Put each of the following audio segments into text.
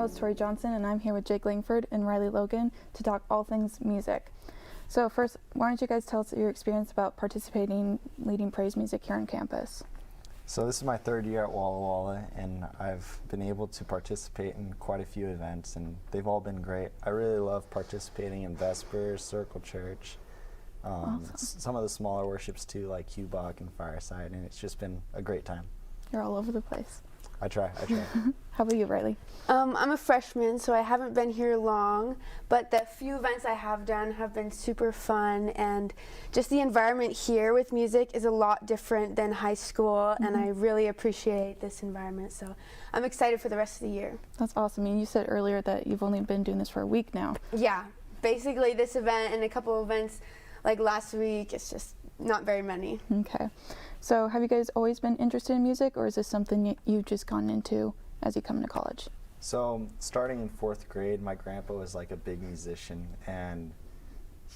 host Tori Johnson, and I'm here with Jake Langford and Riley Logan to talk all things music. So first, why don't you guys tell us your experience about participating, leading praise music here on campus? So this is my third year at Walla Walla, and I've been able to participate in quite a few events, and they've all been great. I really love participating in Vespers, Circle Church, Awesome. some of the smaller worships too, like Hubach and Fireside, and it's just been a great time. You're all over the place. I try. How about you, Riley? I'm a freshman, so I haven't been here long, but the few events I have done have been super fun, and just the environment here with music is a lot different than high school, and I really appreciate this environment, so I'm excited for the rest of the year. That's awesome. And you said earlier that you've only been doing this for a week now. Yeah, basically this event and a couple of events like last week, it's just not very many. Okay. So have you guys always been interested in music, or is this something you've just gone into as you come into college? So starting in 4th grade, my grandpa was like a big musician, and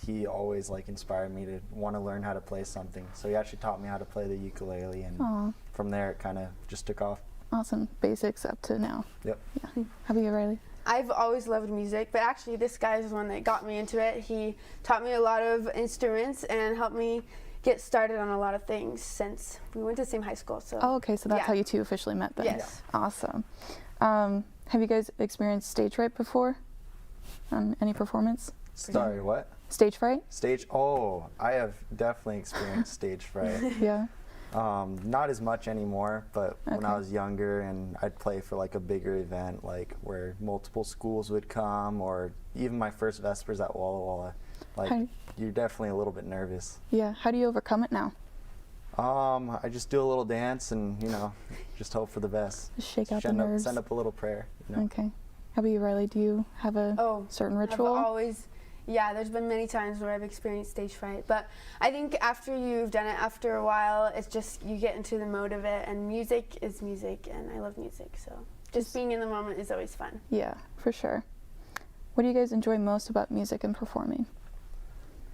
he always like inspired me to want to learn how to play something. So he actually taught me how to play the ukulele, and from there it kind of just took off. Awesome. Basics up to now. Yep. Yeah. How about you, Riley? I've always loved music, but actually this guy is the one that got me into it. He taught me a lot of instruments and helped me get started on a lot of things since we went to the same high school. So. Oh, okay. So that's how you two officially met then. Yes. Awesome. Have you guys experienced stage fright before? Any performance? Sorry, what? Stage fright? Oh, I have definitely experienced stage fright. Yeah. Not as much anymore, but when I Okay. was younger and I'd play for like a bigger event, like where multiple schools would come, or even my first Vespers at Walla Walla, like you're definitely a little bit nervous. Yeah. How do you overcome it now? I just do a little dance and, just hope for the best. Just shake out the nerves. Send up a little prayer. Okay. How about you, Riley? Do you have a certain ritual? There's been many times where I've experienced stage fright, but I think after you've done it after a while, it's just you get into the mode of it, and music is music, and I love music, so just being in the moment is always fun. Yeah, for sure. What do you guys enjoy most about music and performing?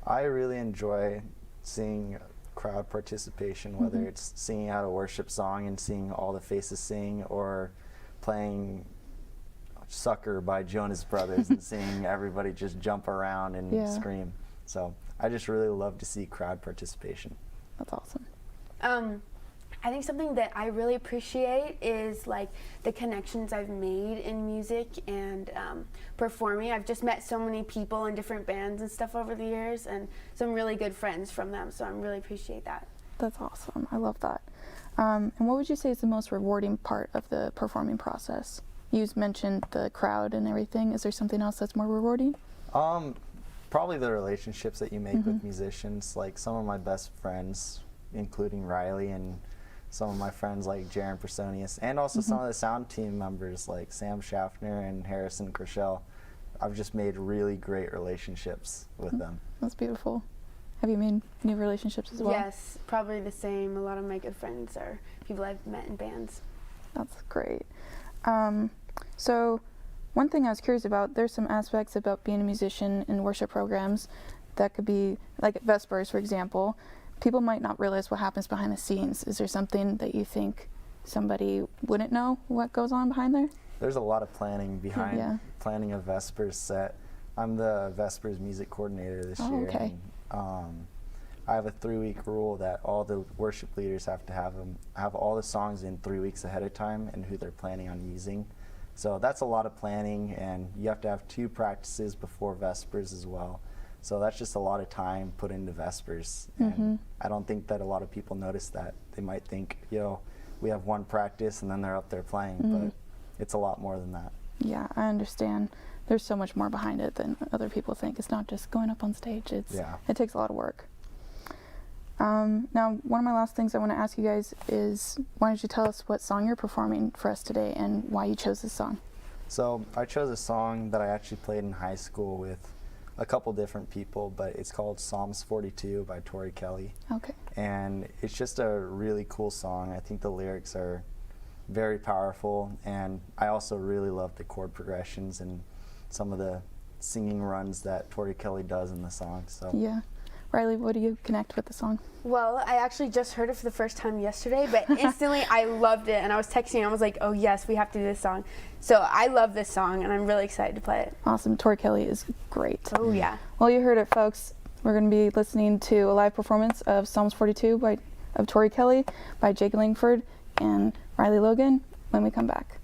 I really enjoy seeing crowd participation, whether it's singing out a worship song and seeing all the faces sing, or playing Sucker by Jonas Brothers and seeing everybody just jump around and scream. So I just really love to see crowd participation. That's awesome. I think something that I really appreciate is like the connections I've made in music and performing. I've just met so many people in different bands and stuff over the years, and some really good friends from them, so I really appreciate that. That's awesome. I love that. And what would you say is the most rewarding part of the performing process? You mentioned the crowd and everything. Is there something else that's more rewarding? Probably the relationships that you make with musicians. Like some of my best friends, including Riley, and some of my friends like Jaron Personius, and also some of the sound team members like Sam Schaffner and Harrison Kershell. I've just made really great relationships with them. That's beautiful. Have you made new relationships as well? Yes, probably the same. A lot of my good friends are people I've met in bands. That's great. So one thing I was curious about, there's some aspects about being a musician in worship programs that could be, like at Vespers, for example, people might not realize what happens behind the scenes. Is there something that you think somebody wouldn't know what goes on behind there? There's a lot of planning behind planning a Vespers set. I'm the Vespers music coordinator this year. Okay. And, I have a 3-week rule that all the worship leaders have to have all the songs in 3 weeks ahead of time and who they're planning on using. So that's a lot of planning, and you have to have 2 practices before Vespers as well. So that's just a lot of time put into Vespers. And I don't think that a lot of people notice that. They might think, we have 1 practice and then they're up there playing, but it's a lot more than that. Yeah, I understand. There's so much more behind it than other people think. It's not just going up on stage. It takes a lot of work. Now, one of my last things I want to ask you guys is, why don't you tell us what song you're performing for us today and why you chose this song? So I chose a song that I actually played in high school with a couple different people, but it's called Psalms 42 by Tori Kelly. Okay. And it's just a really cool song. I think the lyrics are very powerful, and I also really love the chord progressions and some of the singing runs that Tori Kelly does in the song. So yeah. Riley, what do you connect with the song? Well, I actually just heard it for the first time yesterday, but instantly I loved it, and I was texting and I was like, oh yes, we have to do this song. So I love this song, and I'm really excited to play it. Awesome. Tori Kelly is great. Oh yeah. Well, you heard it, folks. We're going to be listening to a live performance of Psalms 42 of Tori Kelly by Jake Langford and Riley Logan when we come back.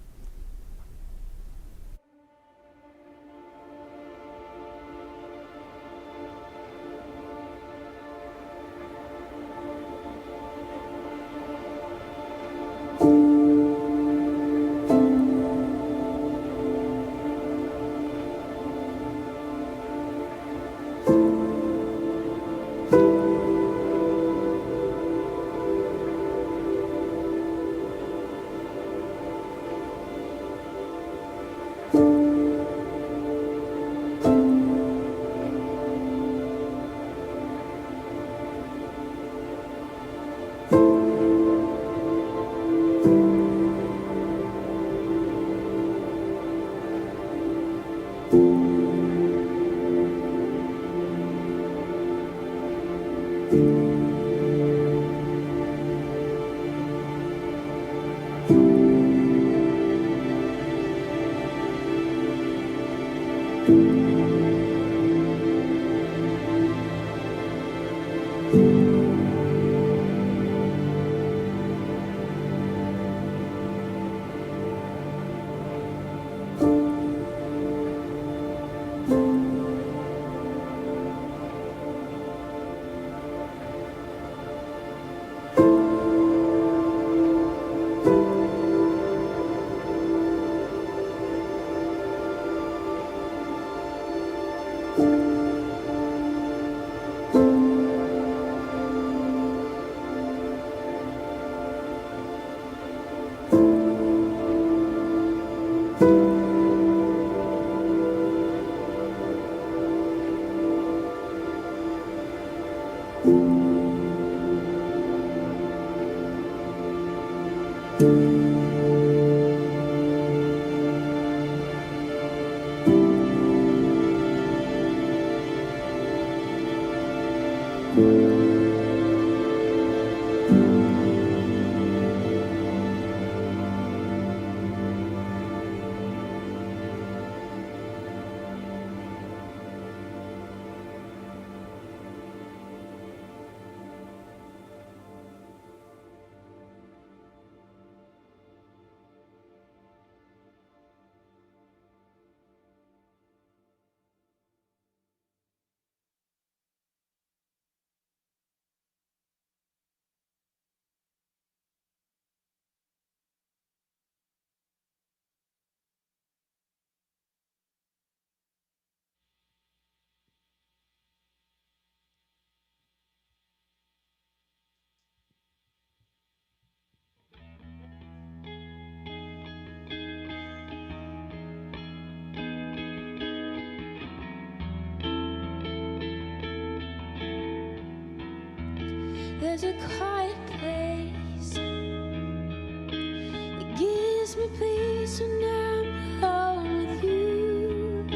There's a quiet place that gives me peace when I'm alone with you.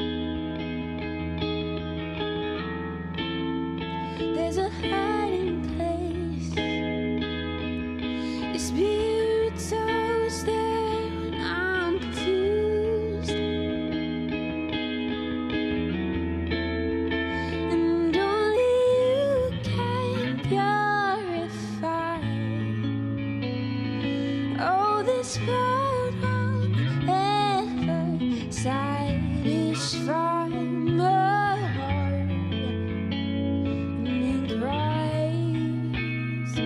There's a hiding place. Your spirit's always there when I'm confused. And only you can purify. Oh, this world won't ever satisfy my heart in Christ.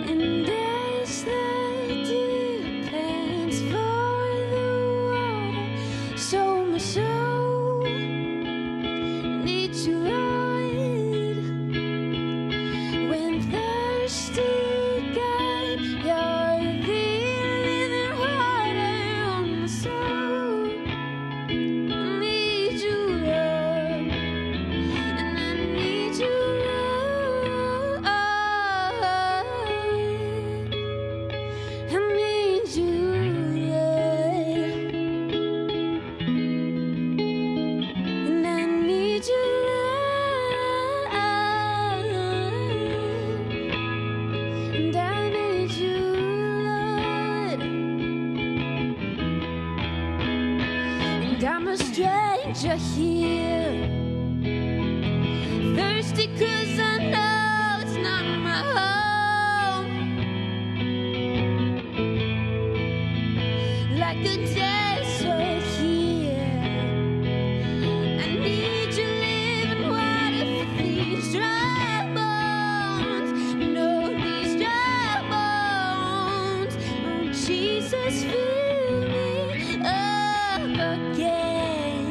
And as the dew pants for the water, so my soul needs you, Lord. When thirsty, God, you're the you're here. Thirsty 'cause I know it's not my home. Like a desert here, I need you living water for these dry bones. No, these dry bones. Oh, Jesus, fill me up again.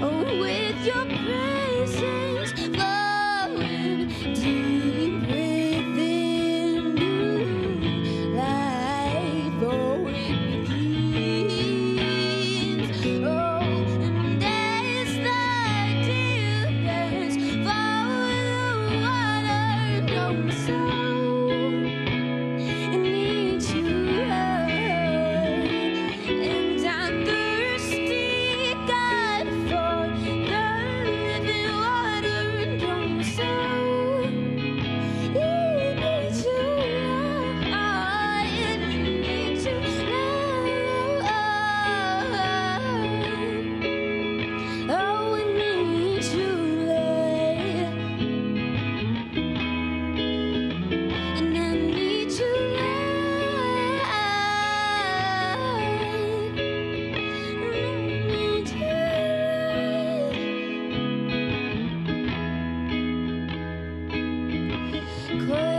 Oh, with your presence flowing deep within, new life, oh, it begins. Oh, and as the deepest follow the water, know my soul, I need you, and I'm thirsty, God, for the living water, and know my soul, I need you, Lord, I need you, Lord. Oh, I need you, Lord. And I need you, Lord. I need you, Lord.